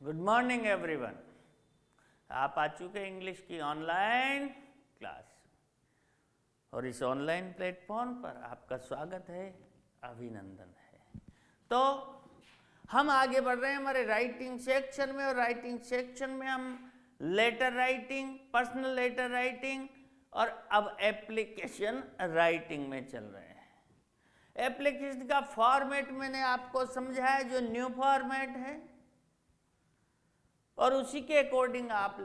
Good morning everyone. आप आ चुके हैं इंग्लिश की ऑनलाइन क्लास और इस ऑनलाइन प्लेटफॉर्म पर आपका स्वागत है, अभिनंदन है। तो हम आगे बढ़ रहे हैं हमारे राइटिंग सेक्शन में, और राइटिंग सेक्शन में हम letter writing, personal letter writing और अब एप्लीकेशन राइटिंग में चल रहे हैं। एप्लीकेशन का फॉर्मेट मैंने आपको समझाया, जो न्यू फॉर्मेट है, और उसी के अकॉर्डिंग आप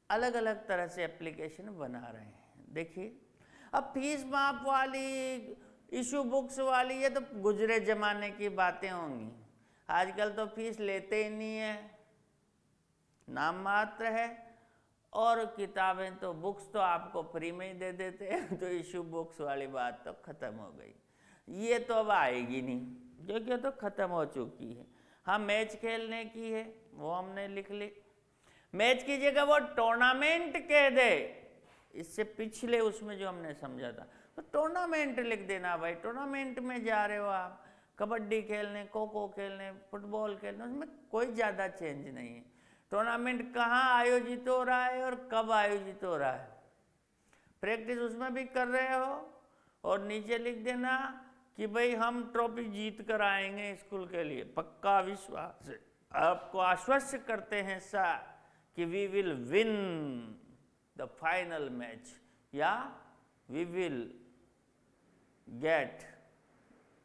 अलग अलग तरह से एप्लीकेशन बना रहे हैं। देखिए, अब फीस माफ वाली, इशू बुक्स वाली, ये तो गुजरे जमाने की बातें होंगी। आजकल तो फीस लेते ही नहीं है, नाम मात्र है, और किताबें तो बुक्स तो आपको फ्री में ही दे देते हैं। तो इशू बुक्स वाली बात तो खत्म हो गई, ये तो अब आएगी नहीं, क्योंकि तो खत्म हो चुकी है। हाँ, मैच खेलने की है, वो हमने लिख ली। मैच की जगह वो टूर्नामेंट कह दे, इससे पिछले उसमें जो हमने समझा था, तो टूर्नामेंट लिख देना भाई। टूर्नामेंट में जा रहे हो आप, कबड्डी खेलने, खो खो खेलने, फुटबॉल खेलने, उसमें कोई ज़्यादा चेंज नहीं है। टूर्नामेंट कहाँ आयोजित हो रहा है और कब आयोजित हो रहा है, प्रैक्टिस उसमें भी कर रहे हो, और नीचे लिख देना कि भाई हम ट्रॉफी जीत कर आएंगे स्कूल के लिए, पक्का विश्वास है। आपको आश्वस्त करते हैं सर कि we will win the final match, या we will get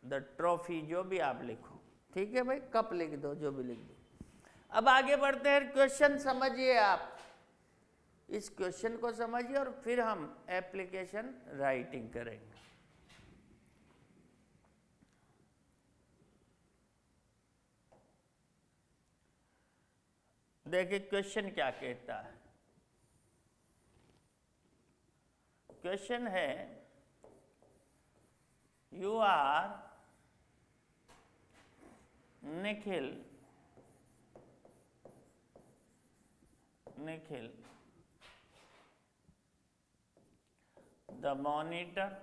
the trophy, जो भी आप लिखो। ठीक है भाई, कप लिख दो, जो भी लिख दो। अब आगे बढ़ते हैं, क्वेश्चन समझिए आप, इस क्वेश्चन को समझिए और फिर हम एप्लीकेशन राइटिंग करेंगे। देखिए क्वेश्चन क्या कहता है। क्वेश्चन है, you are Nikhil the monitor.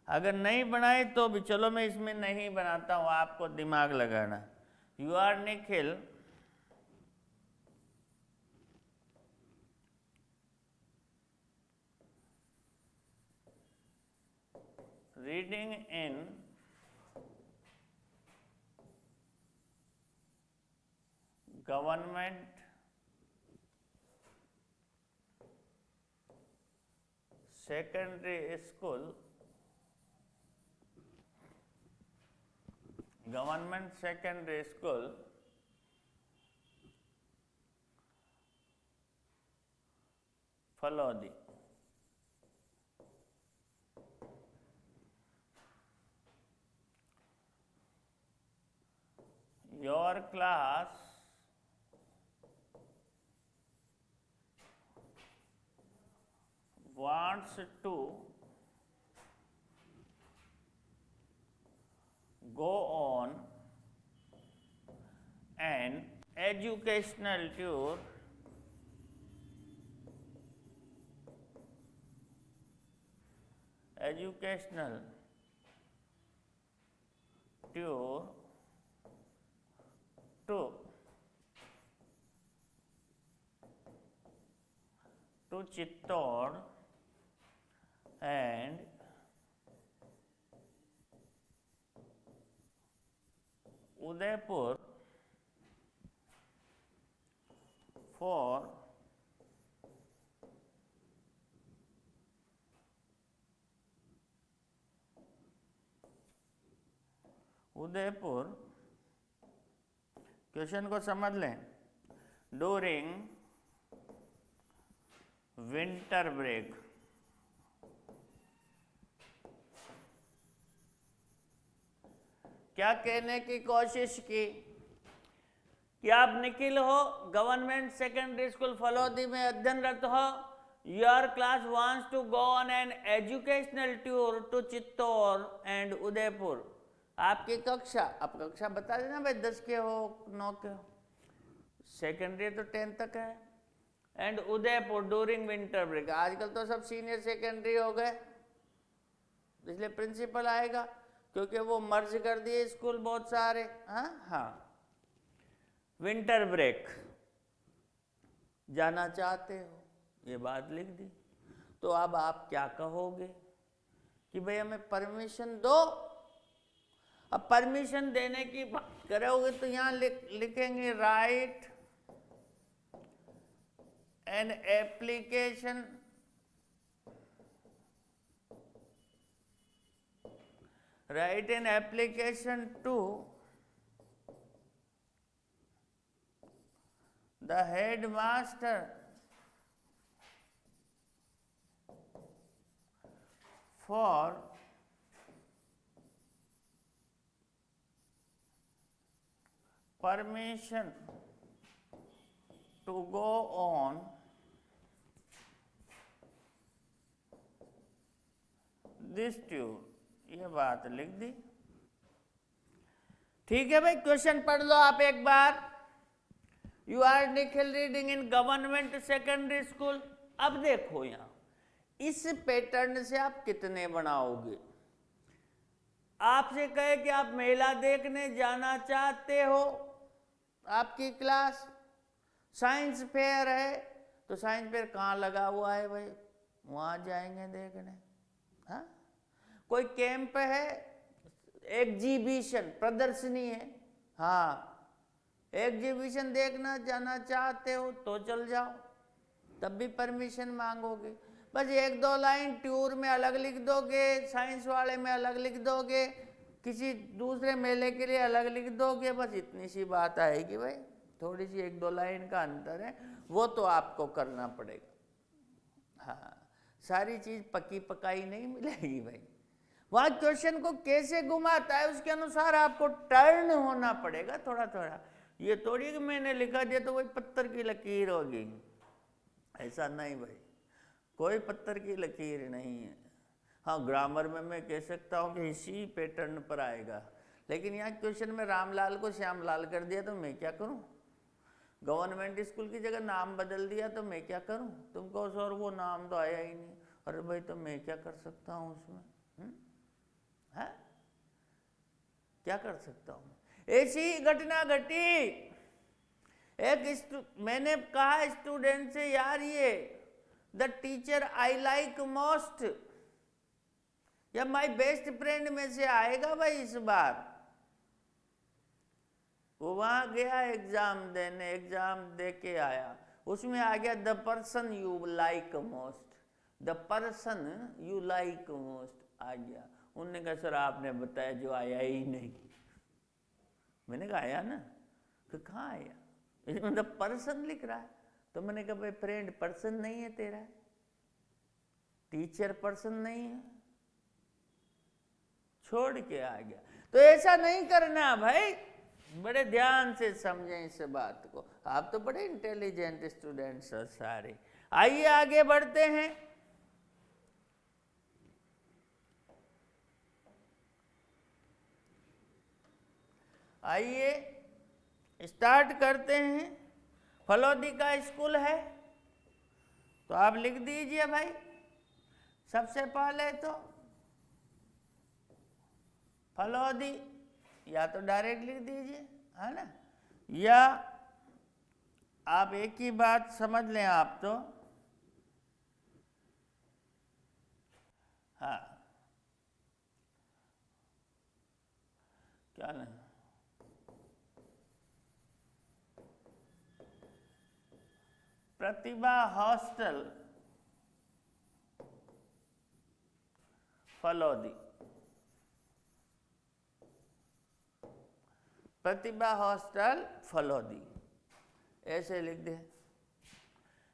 अगर नहीं बनाए तो भी चलो, मैं इसमें नहीं बनाता हूं, आपको दिमाग लगाना। You are Nikhil reading in government secondary school, Falodi. Your class wants to go on an educational tour to Chittor and Udaipur for question को समझ लें। ड्यूरिंग विंटर ब्रेक, क्या कहने की कोशिश की कि आप निखिल हो, गवर्नमेंट सेकेंडरी स्कूल फलौदी में अध्ययनरत हो। Your class wants to go on an educational tour to Chittor and Udaipur. आपकी कक्षा, आप कक्षा बता देना भाई, 10 के हो, 9 के हो, सेकेंडरी तो 10 तक है। And Udaipur during winter break, आजकल तो सब सीनियर सेकेंडरी हो गए, इसलिए प्रिंसिपल आएगा, क्योंकि वो मर्ज कर दिए स्कूल बहुत सारे। हाँ, विंटर ब्रेक जाना चाहते हो, ये बात लिख दी। तो अब आप क्या कहोगे कि भाई हमें परमिशन दो। अब परमिशन देने की बात करोगे तो यहां लिखेंगे right an application to the headmaster for permission to go on this tour। ये बात लिख दी। ठीक है भाई, क्वेश्चन पढ़ लो आप एक बार। You are Nikhil reading in government secondary school. अब देखो यहां इस पैटर्न से आप कितने बनाओगे। आपसे कहे कि आप मेला देखने जाना चाहते हो, आपकी क्लास साइंस फेयर है, तो साइंस फेयर कहाँ लगा हुआ है भाई, वहां जाएंगे देखने। हाँ, कोई कैंप है, एग्जीबिशन प्रदर्शनी है, हाँ एग्जीबिशन देखना जाना चाहते हो तो चल जाओ, तब भी परमिशन मांगोगे। बस एक दो लाइन टूर में अलग लिख दोगे, साइंस वाले में अलग लिख दोगे, किसी दूसरे मेले के लिए अलग लिख दोगे, बस इतनी सी बात आएगी भाई। थोड़ी सी एक दो लाइन का अंतर है, वो तो आपको करना पड़ेगा। हाँ, सारी चीज पकी पकाई नहीं मिलेगी भाई। वहां क्वेश्चन को कैसे घुमाता है उसके अनुसार आपको टर्न होना पड़ेगा थोड़ा थोड़ा। ये थोड़ी कि मैंने लिखा दिया तो वही पत्थर की लकीर होगी, ऐसा नहीं भाई, कोई पत्थर की लकीर नहीं है। हाँ, ग्रामर में मैं कह सकता हूँ कि इसी पैटर्न पर आएगा, लेकिन यहाँ क्वेश्चन में रामलाल को श्यामलाल कर दिया तो मैं क्या करूँ। गवर्नमेंट स्कूल की जगह नाम बदल दिया तो मैं क्या करूँ। तुम कहो सर वो नाम तो आया ही नहीं, अरे भाई तो मैं क्या कर सकता हूँ उसमें, है क्या कर सकता हूँ। ऐसी घटना घटी, मैंने कहा स्टूडेंट से, यार ये the teacher I like most या माई बेस्ट फ्रेंड में से आएगा भाई इस बार। वो वहां गया एग्जाम देने, एग्जाम दे के आया, उसमें आ गया the person you like most, the person you like most आ गया। उन्होंने कहा सर आपने बताया जो आया ही नहीं। मैंने कहा आया ना, तो कहाँ आया, इसमें द पर्सन लिख रहा है। तो मैंने कहा भाई फ्रेंड पर्सन नहीं है तेरा, टीचर पर्सन नहीं है, छोड़ के आ गया। तो ऐसा नहीं करना भाई, बड़े ध्यान से समझें इस बात को। आप तो बड़े इंटेलिजेंट स्टूडेंट्स हो सारे। आइए आगे बढ़ते हैं। आइए स्टार्ट करते हैं। फलौदी का स्कूल है तो आप लिख दीजिए भाई, सबसे पहले तो फलौदी, या तो डायरेक्ट लिख दीजिए, है ना, या आप एक ही बात समझ लें आप तो, हाँ क्या नहीं, प्रतिभा हॉस्टल फलौदी, प्रतिभा हॉस्टल फलौदी ऐसे लिख दें।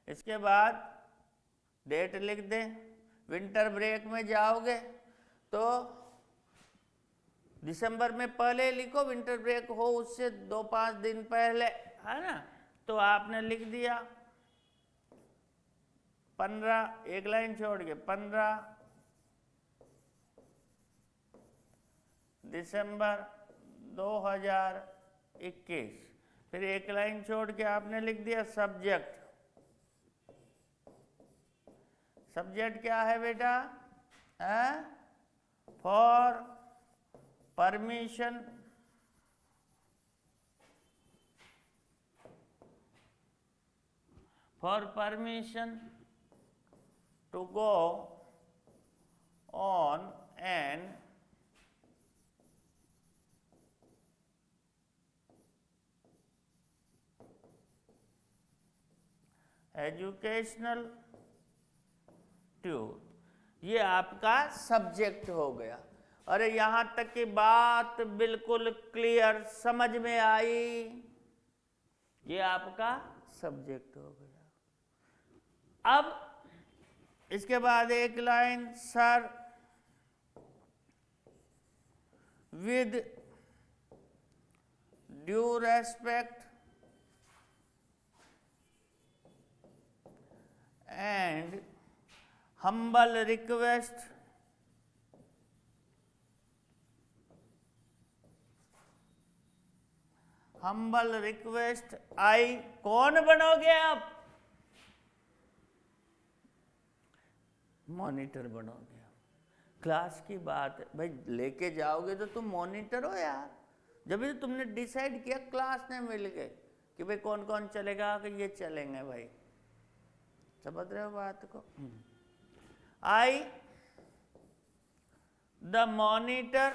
इसके बाद डेट लिख दें। विंटर ब्रेक में जाओगे तो दिसंबर में पहले लिखो, विंटर ब्रेक हो उससे 2-5 दिन पहले, है ना। तो आपने लिख दिया 15, एक लाइन छोड़ के 15 दिसंबर 2021, फिर एक लाइन छोड़ के आपने लिख दिया सब्जेक्ट। सब्जेक्ट क्या है बेटा, for permission for permission to go on an educational tour, ये आपका सब्जेक्ट हो गया। अरे यहां तक की बात बिल्कुल क्लियर समझ में आई, ये आपका सब्जेक्ट हो गया। अब इसके बाद एक line, sir with due respect and humble request आई, कौन बनोगे आप? मॉनिटर बनोगे। क्लास की बात है भाई, लेके जाओगे तो तुम मॉनिटर हो यार। जब भी तुमने डिसाइड किया क्लास ने मिल गए कि भाई कौन कौन चलेगा, कि ये चलेंगे भाई, समझ रहे हो बात को? I the monitor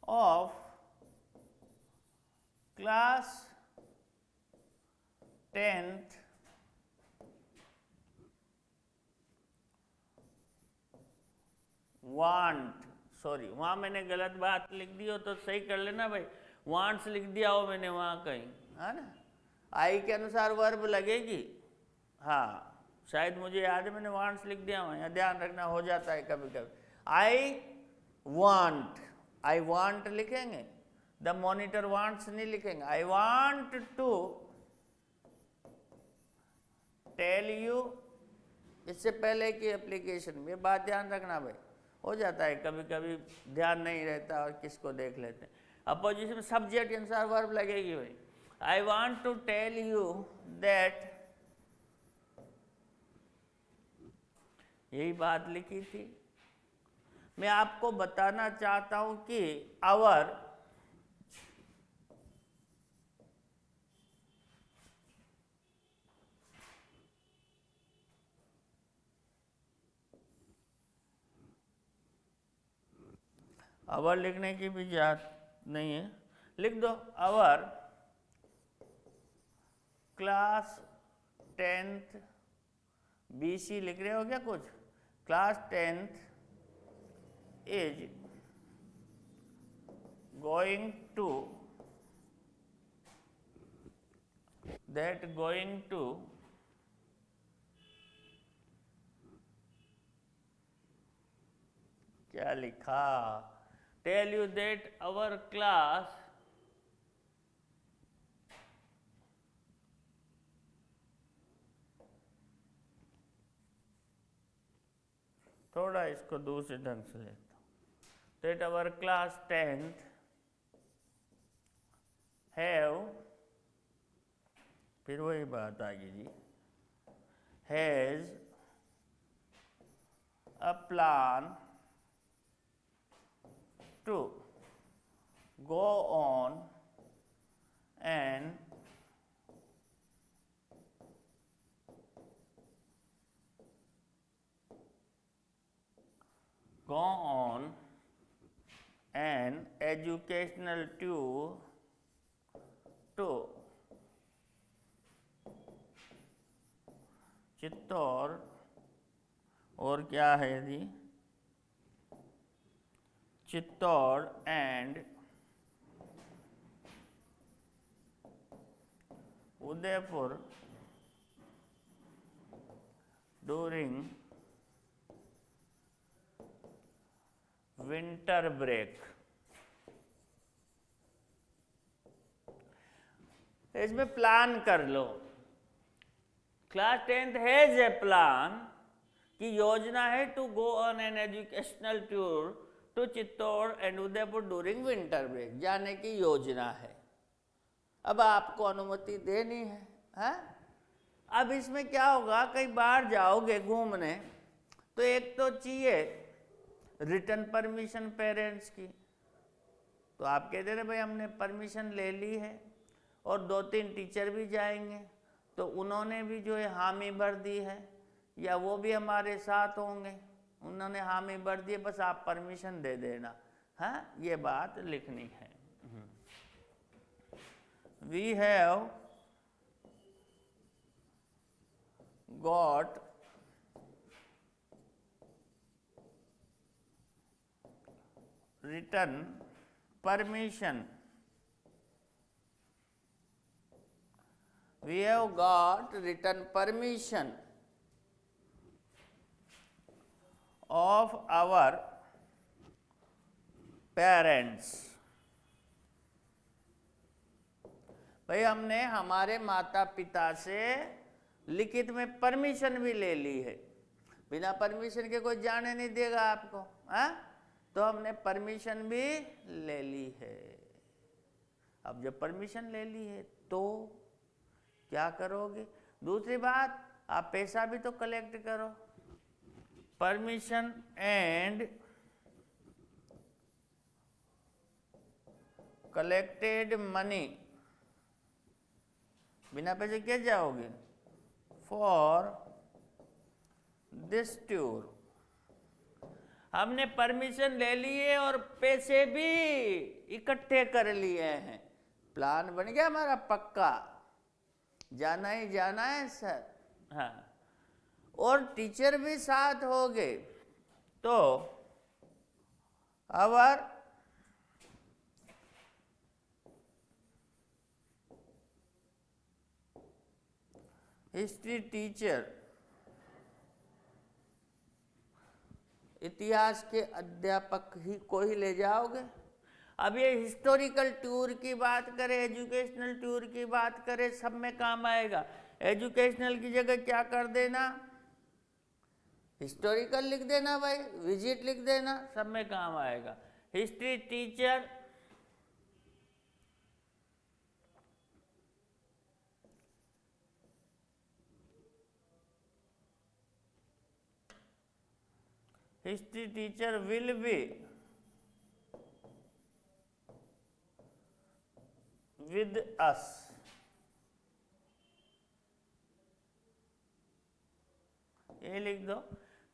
of class 10th want, sorry वहां मैंने गलत बात लिख दी हो तो सही कर लेना भाई, वांट्स लिख दिया हो मैंने वहां कहीं, है ना? आई के अनुसार वर्ब लगेगी। हाँ शायद मुझे याद है मैंने वांट्स लिख दिया हुआ, यहाँ ध्यान रखना, हो जाता है कभी कभी। आई वांट लिखेंगे, द मॉनिटर वांट्स नहीं लिखेंगे। I want to tell you, इससे पहले की एप्लीकेशन में, ये बात ध्यान रखना भाई, हो जाता है कभी कभी ध्यान नहीं रहता और किसको देख लेते हैं। अपोजिशन सब्जेक्ट के अनुसार वर्ब लगेगी भाई। I want to tell you that, यही बात लिखी थी। मैं आपको बताना चाहता हूं कि आवर आवर लिखने की भी जरूरत नहीं है, लिख दो आवर क्लास 10th BC लिख रहे हो क्या कुछ? Class 10th is going to, that going to क्या लिखा? Tell you that our class थोड़ा इसको दूसरे ढंग से लेता हूं। That our class 10th have, फिर वही बात आ गई जी, has a plan to go on an educational tour to Chittor, और क्या है जी, Chittor and Udaipur during winter break. इसमें प्लान कर लो, class 10th has a plan, की योजना है to go on an educational tour to Chittor and Udaipur during winter break, जाने की योजना है। अब आपको अनुमति देनी है। अब इसमें क्या होगा, कहीं बाहर जाओगे घूमने तो एक तो चाहिए रिटर्न परमिशन पेरेंट्स की, तो आप कहते रहे भाई हमने परमिशन ले ली है, और 2-3 टीचर भी जाएंगे तो उन्होंने भी जो है हामी भर दी है, या वो भी हमारे साथ होंगे, उन्होंने हामी भर दी है, बस आप परमिशन दे देना। हाँ, ये बात लिखनी है। We have got written permission. We have got written permission of our parents. भाई हमने हमारे माता पिता से लिखित में परमिशन भी ले ली है, बिना परमिशन के कोई जाने नहीं देगा आपको, हाँ? तो हमने परमिशन भी ले ली है। अब जब परमिशन ले ली है तो क्या करोगे? दूसरी बात, आप पैसा भी तो कलेक्ट करो। परमिशन एंड कलेक्टेड मनी, बिना पैसे क्या जाओगे? For this tour. हमने परमिशन ले लिए और पैसे भी इकट्ठे कर लिए हैं, प्लान बन गया हमारा पक्का, जाना ही जाना है सर। हाँ, और टीचर भी साथ हो गए, तो आवर हिस्ट्री टीचर, इतिहास के अध्यापक ही को ही ले जाओगे। अब ये हिस्टोरिकल टूर की बात करें, एजुकेशनल टूर की बात करें, सब में काम आएगा। एजुकेशनल की जगह क्या कर देना, हिस्टोरिकल लिख देना भाई, विजिट लिख देना, सब में काम आएगा। History teacher, history teacher will be with us. ये लिख दो,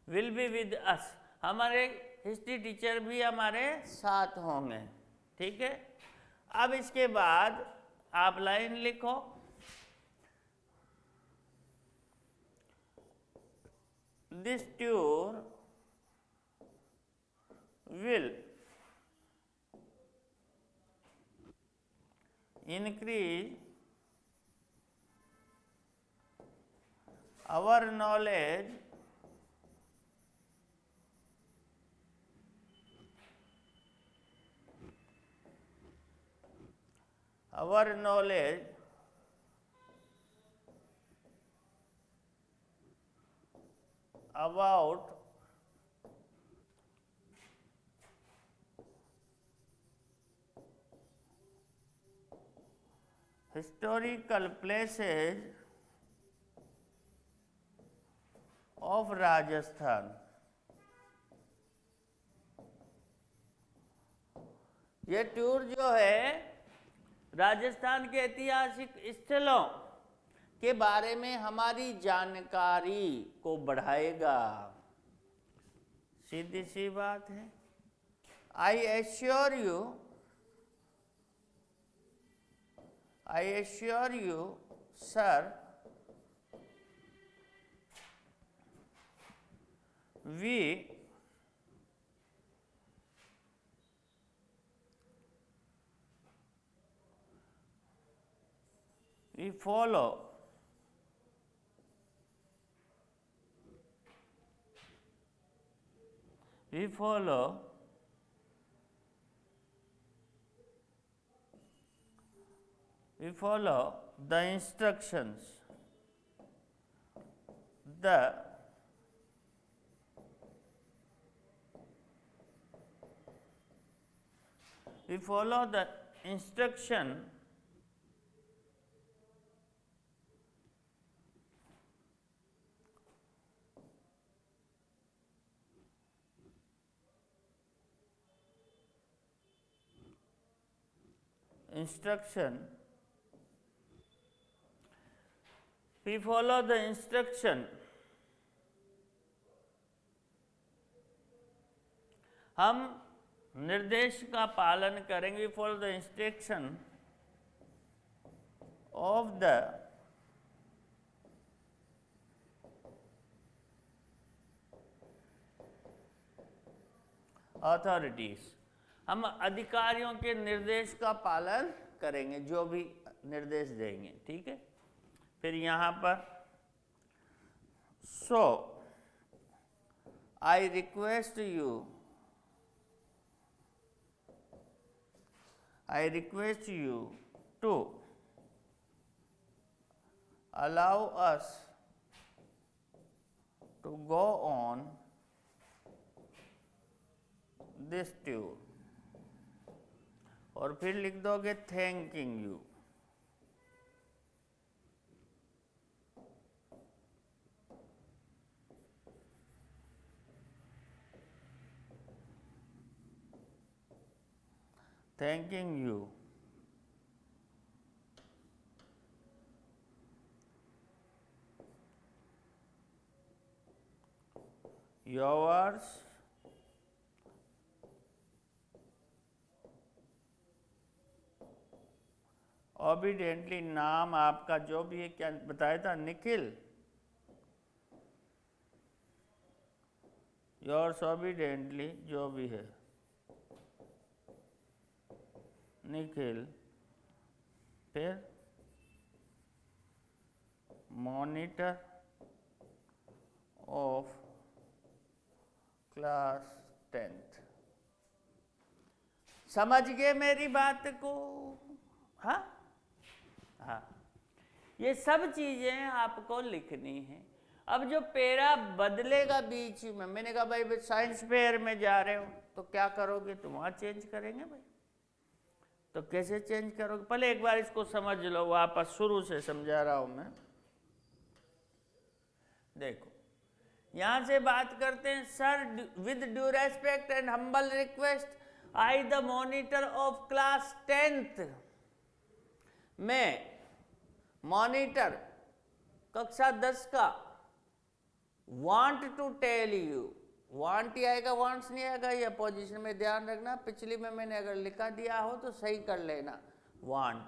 will be with us, हमारे हिस्ट्री टीचर भी हमारे साथ होंगे, ठीक है। अब इसके बाद आप लाइन लिखो, this tour will increase our knowledge about historical places of Rajasthan. ये टूर जो है राजस्थान के ऐतिहासिक स्थलों के बारे में हमारी जानकारी को बढ़ाएगा। सीधी सी बात है। I assure you, sir, we follow the instructions, we follow the instruction instruction, we follow the instruction, हम निर्देश का पालन करेंगे, follow the instruction of the authorities, हम अधिकारियों के निर्देश का पालन करेंगे, जो भी निर्देश देंगे, ठीक है। फिर यहाँ पर so I request you, I request you to allow us to go on this tour, और फिर लिख दोगे thanking you. Thanking you yours obediently, नाम आपका जो भी है, क्या बताया था, निखिल, yours obediently जो भी है, निखिल, फिर मॉनिटर ऑफ क्लास 10th। समझ गए मेरी बात को? हाँ हाँ, ये सब चीजें आपको लिखनी है। अब जो पेरा बदलेगा बीच में, मैंने कहा भाई साइंस फेयर में जा रहे हो तो क्या करोगे, तो वहां चेंज करेंगे भाई, तो कैसे चेंज करोगे? पहले एक बार इसको समझ लो, वापस शुरू से समझा रहा हूं मैं। देखो यहां से बात करते हैं, sir with due respect and humble request, I the monitor of class 10th, मैं मॉनिटर कक्षा 10 का want to tell you, want ही आएगा, वांट्स नहीं आएगा, ये पोजीशन में ध्यान रखना, पिछली में मैंने अगर लिखा दिया हो तो सही कर लेना, want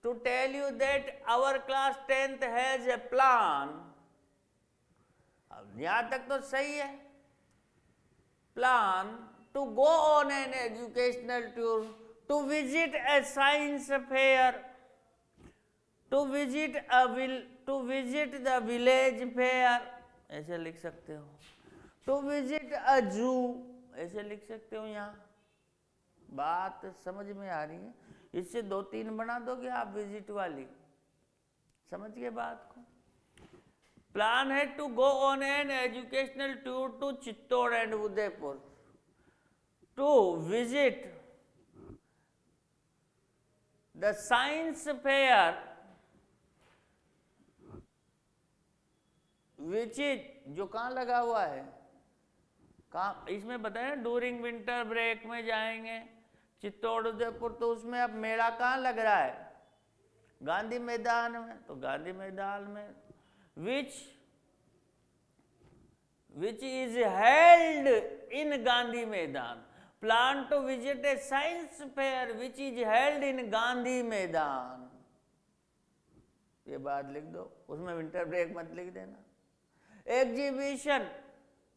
to tell you that our class 10th has a plan. अब यहां तक तो सही है, plan to go on an educational tour, to visit a science fair, to visit the village fair, ऐसे लिख सकते हो, टू विजिट अ जू, ऐसे लिख सकते हो। यहाँ बात समझ में आ रही है? इससे 2-3 बना दोगे आप विजिट वाली, समझ गए बात को? प्लान है to go on an educational tour to Chittor and Udaipur, to visit the science fair which is, जो कहाँ लगा हुआ है, कहाँ इसमें बताया, डूरिंग विंटर ब्रेक में जाएंगे चित्तौड़ उदयपुर, तो उसमें अब मेला कहाँ लग रहा है, गांधी मैदान में, तो गांधी मैदान में which is held in Gandhi Maidan, plan to visit a science fair which is held in Gandhi Maidan, ये बात लिख दो, उसमें विंटर ब्रेक मत लिख देना। एग्जीबिशन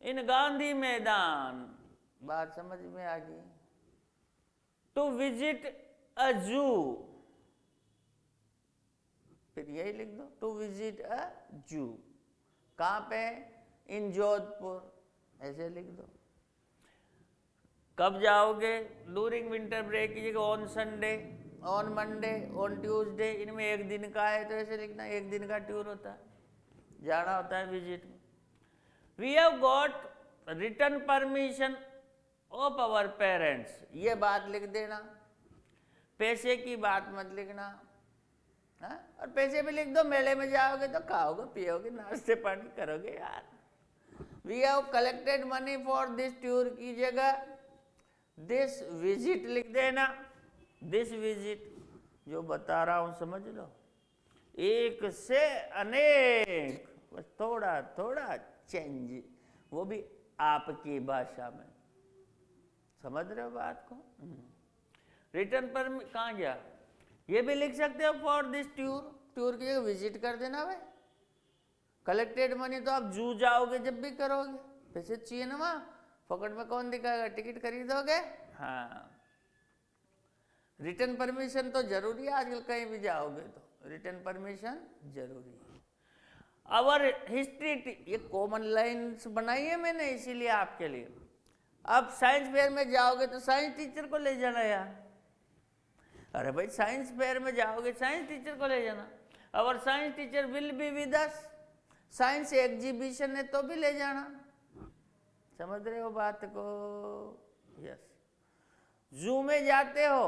इन गांधी मैदान, बात समझ में आ गई। टू विजिट अ जू, फिर यही लिख दो, टू विजिट अ जू, कहाँ पे, इन जोधपुर, ऐसे लिख दो। कब जाओगे, डूरिंग विंटर ब्रेक की जगह on Sunday, on Monday, on Tuesday, इनमें एक दिन का है तो ऐसे लिखना, एक दिन का टूर होता है, जाना होता है विजिट में। We have got written permission of our parents, ये बात लिख देना, पैसे की बात मत लिखना, हाँ? और पैसे भी लिख दो, मेले में जाओगे तो खाओगे पियोगे नाश्ते पानी करोगे यार। We have collected money for this tour की जगह दिस विजिट लिख देना, दिस विजिट, जो बता रहा हूं समझ लो, एक से अनेक, बस थोड़ा थोड़ा चेंज, वो भी आपकी भाषा में। समझ रहे हो बात को? रिटर्न पर कहाँ गया? ये भी लिख सकते हो फॉर दिस टूर, टूर की विजिट कर देना भाई। कलेक्टेड मनी तो आप जू जाओगे जब भी करोगे, पैसे चाहिए ना वहां, पॉकेट में कौन दिखाएगा? टिकट खरीदोगे। हाँ, रिटर्न परमिशन तो जरूरी है आजकल, कहीं भी जाओगे तो रिटर्न परमिशन जरूरी है। अवर हिस्ट्री, ये कॉमन लाइन्स बनाई है मैंने इसीलिए आपके लिए। अब साइंस फेयर में जाओगे तो साइंस टीचर को ले जाना यार। अरे भाई साइंस फेयर में जाओगे साइंस टीचर को ले जाना। Our science teacher will be with us, science exhibition है तो भी ले जाना। समझ रहे हो बात को? यस। जू में जाते हो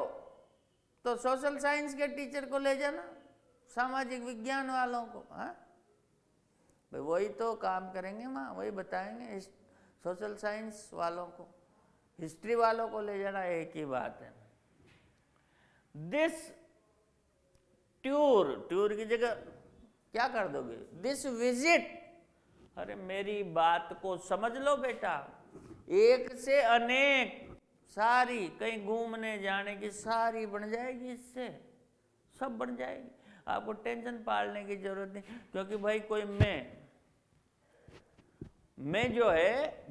तो सोशल साइंस के टीचर को ले जाना, सामाजिक विज्ञान वालों को। हाँ भाई वही तो काम करेंगे वहाँ, वही बताएंगे। सोशल साइंस वालों को, हिस्ट्री वालों को ले जाना, एक ही बात है। दिस टूर, टूर की जगह क्या कर दोगे? This visit. अरे मेरी बात को समझ लो बेटा, एक से अनेक, सारी कहीं घूमने जाने की सारी बन जाएगी, इससे सब बन जाएगी। आपको टेंशन पालने की जरूरत नहीं, क्योंकि भाई कोई मैं जो है,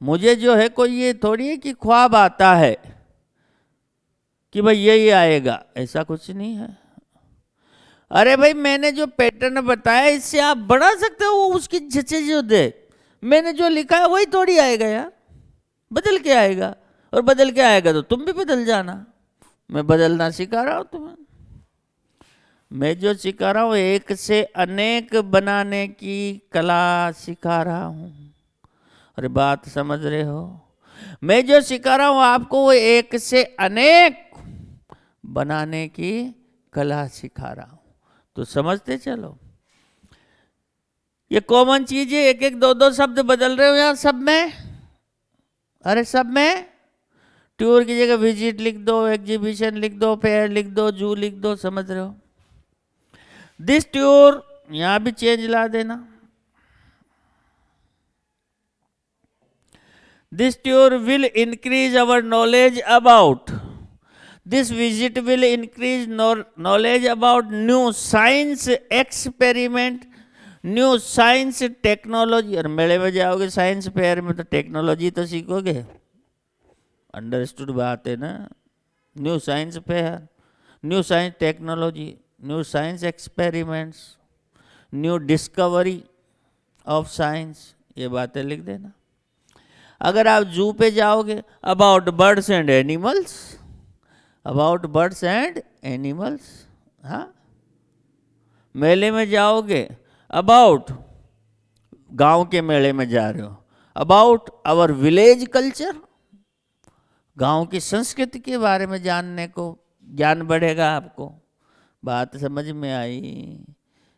मुझे जो है कोई ये थोड़ी है कि ख्वाब आता है कि भाई यही आएगा, ऐसा कुछ नहीं है। अरे भाई मैंने जो पैटर्न बताया इससे आप बढ़ा सकते हो, वो उसकी झचे जो दे, मैंने जो लिखा है वही थोड़ी आएगा यार, बदल के आएगा। और बदल के आएगा तो तुम भी बदल जाना। मैं बदलना सिखा रहा हूं तुम्हें, मैं जो सिखा रहा हूं एक से अनेक बनाने की कला सिखा रहा हूं। अरे बात समझ रहे हो? मैं जो सिखा रहा हूं आपको वो एक से अनेक बनाने की कला सिखा रहा हूं, तो समझते चलो। ये कॉमन चीज है, एक एक दो दो शब्द बदल रहे हो यार सब में। अरे सब में टूर की जगह विजिट लिख दो, एग्जीबिशन लिख दो, फेयर लिख दो, जू लिख दो। समझ रहे हो? दिस टूर, यहां भी चेंज ला देना। This tour will increase our knowledge about, this visit will increase knowledge about new science experiment, new science technology. और मेले में जाओगे साइंस फेयर में तो टेक्नोलॉजी तो सीखोगे, अंडरस्टूड बात है ना? New science fair, new science technology, new science experiments, new discovery of science, ये बातें लिख देना। अगर आप जू पे जाओगे, about birds and animals, about birds and animals. हाँ, मेले में जाओगे, अबाउट, गांव के मेले में जा रहे हो, अबाउट आवर विलेज कल्चर, गांव की संस्कृति के बारे में जानने को ज्ञान बढ़ेगा आपको। बात समझ में आई?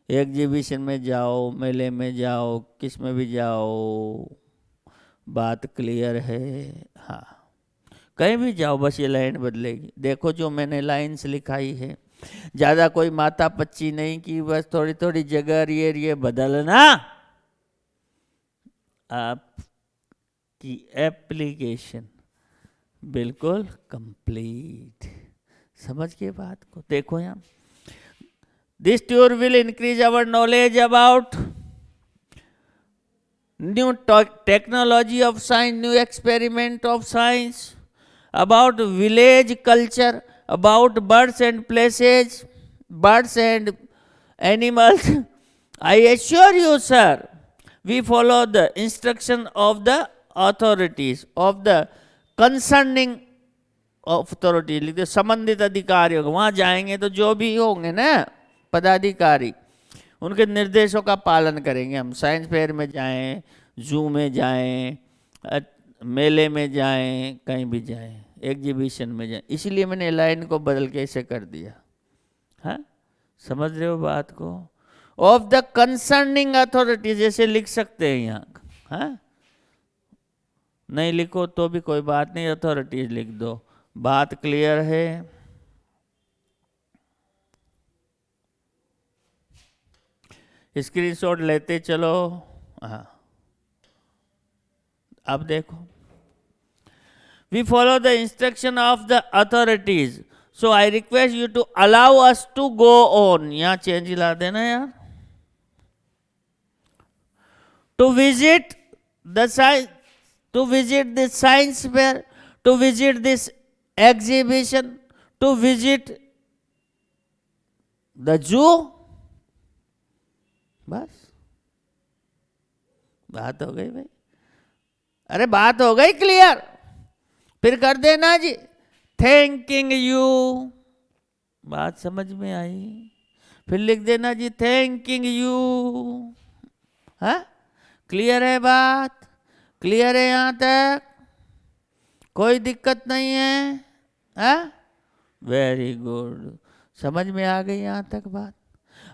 एग्जीबिशन में जाओ, मेले में जाओ, किस में भी जाओ, बात क्लियर है? हाँ, कहीं भी जाओ बस ये लाइन बदलेगी। देखो जो मैंने लाइन्स लिखाई है, ज़्यादा कोई माथा पच्ची नहीं की, बस थोड़ी थोड़ी जगह ये बदलना, आपकी एप्लीकेशन बिल्कुल कंप्लीट। समझ के बात को? देखो यहाँ, this tour will increase our knowledge about new technology of science, new experiment of science, about village culture, about birds and places, birds and animals. I assure you, sir, we follow the instruction of the authorities, of the concerning authority, लिखते संबंधित अधिकारियों को। वहाँ जाएंगे तो जो भी होंगे ना पदाधिकारी, उनके निर्देशों का पालन करेंगे हम। साइंस फेयर में जाएं, जू में जाएं, मेले में जाएं, कहीं भी जाएं, एग्जीबिशन में जाएं। इसीलिए मैंने लाइन को बदल के ऐसे कर दिया। हाँ, समझ रहे हो बात को? ऑफ द कंसर्निंग अथॉरिटी जैसे लिख सकते हैं यहाँ। हाँ, नहीं लिखो तो भी कोई बात नहीं, अथॉरिटीज लिख दो। बात क्लियर है? स्क्रीनशॉट लेते चलो। हाँ, अब देखो, we follow the instruction of the authorities, so I request you to allow us to go on. यहां चेंज ला देना यार। To visit the science, to visit this science fair, to visit this exhibition, to visit the zoo. बस बात हो गई भाई। अरे बात हो गई क्लियर। फिर कर देना जी थैंकिंग यू। बात समझ में आई? फिर लिख देना जी थैंकिंग यू। हाँ, क्लियर है बात? क्लियर है यहां तक? कोई दिक्कत नहीं है? हाँ, वेरी गुड। समझ में आ गई यहां तक बात?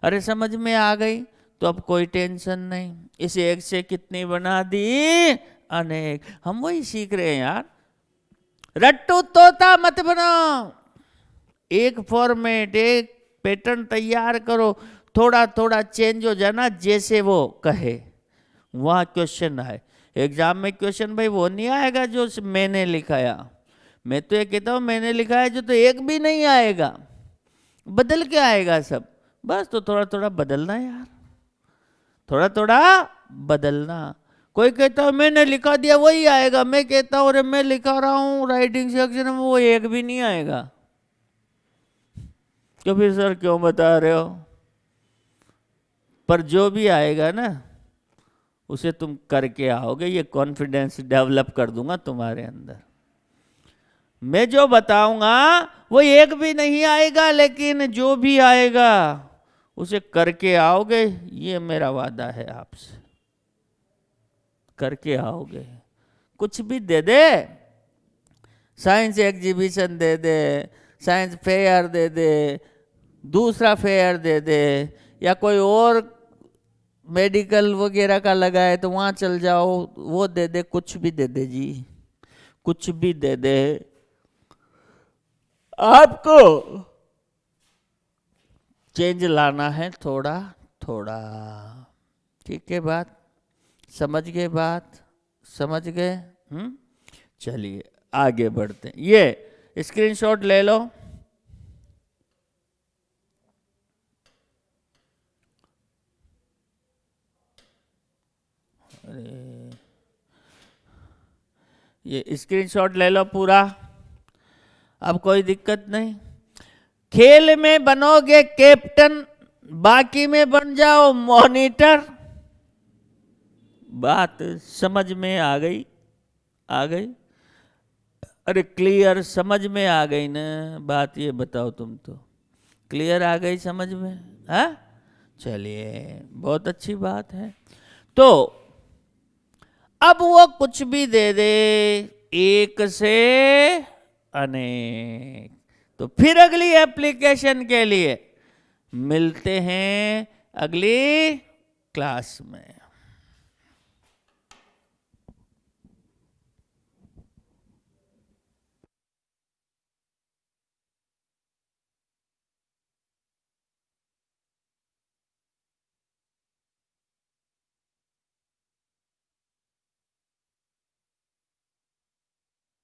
अरे समझ में आ गई तो अब कोई टेंशन नहीं। इस एक से कितनी बना दी? अनेक। हम वही सीख रहे हैं यार। रट्टू तोता मत बनाओ। एक फॉर्मेट, एक पैटर्न तैयार करो, थोड़ा थोड़ा चेंज हो जाना जैसे वो कहे वहां क्वेश्चन आए। एग्जाम में क्वेश्चन भाई वो नहीं आएगा जो मैंने लिखाया। मैं तो ये कहता हूं मैंने लिखा है जो, तो एक भी नहीं आएगा, बदल के आएगा सब। बस तो थोड़ा थोड़ा बदलना यार, थोड़ा थोड़ा बदलना। कोई कहता है मैंने लिखा दिया वही आएगा, मैं कहता हूं अरे मैं लिखा रहा हूं राइटिंग सेक्शन में, वो एक भी नहीं आएगा। तो फिर सर क्यों बता रहे हो? पर जो भी आएगा ना उसे तुम करके आओगे, ये कॉन्फिडेंस डेवलप कर दूंगा तुम्हारे अंदर। मैं जो बताऊंगा वो एक भी नहीं आएगा, लेकिन जो भी आएगा उसे करके आओगे, ये मेरा वादा है आपसे। करके आओगे। कुछ भी दे दे, साइंस एग्जीबिशन दे दे, साइंस फेयर दे दे, दूसरा फेयर दे दे, या कोई और मेडिकल वगैरह का लगा है तो वहां चल जाओ, वो दे दे, कुछ भी दे दे जी, कुछ भी दे दे। आपको चेंज लाना है थोड़ा थोड़ा। ठीक है बात? समझ गए बात? समझ गए? चलिए आगे बढ़ते हैं। ये स्क्रीनशॉट ले लो। अरे ये स्क्रीनशॉट ले लो पूरा, अब कोई दिक्कत नहीं। खेल में बनोगे कैप्टन, बाकी में बन जाओ मॉनिटर। बात समझ में आ गई? आ गई? अरे क्लियर समझ में आ गई ना बात? ये बताओ तुम तो क्लियर आ गई समझ में? हाँ, चलिए बहुत अच्छी बात है। तो अब वो कुछ भी दे दे, एक से अनेक। तो फिर अगली एप्लीकेशन के लिए मिलते हैं अगली क्लास में।